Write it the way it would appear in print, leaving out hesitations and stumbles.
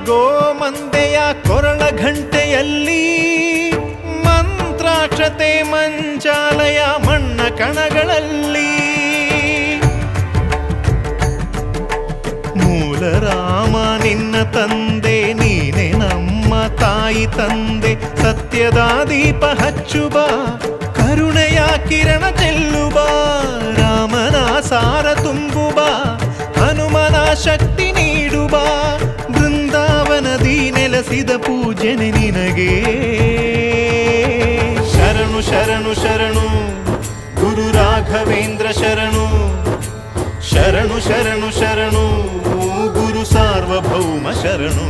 ಗೋಮಂದೆಯ ಕೊರಳ ಘಂಟೆಯಲ್ಲಿ ಮಂತ್ರಾಕ್ಷತೆ ಮಂಚಾಲಯ ಮಣ್ಣ ಕಣಗಳಲ್ಲಿ ಮೂಲ ರಾಮ ನಿನ್ನ ತಂದೆ ನೀನೆ ನಮ್ಮ ತಾಯಿ ತಂದೆ ಸತ್ಯದ ದೀಪ ಹಚ್ಚುವ ಕರುಣೆಯ ಕಿರಣ ಚೆಲ್ಲುವ ರಾಮನ ಸಾರ ತುಂಬುವ ಹನುಮನ ಶಕ್ತಿ ನೀಡುವ ಬೃಂದಾವನದಿ ನೆಲೆಸಿದ ಪೂಜನೆ ನಿನಗೆ ಶರಣು ಶರಣು ಶರಣು ಗುರು ರಾಘವೇಂದ್ರ ಶರಣು ಶರಣು ಶರಣು ಶರಣು ಗುರು ಸಾರ್ವಭೌಮ ಶರಣು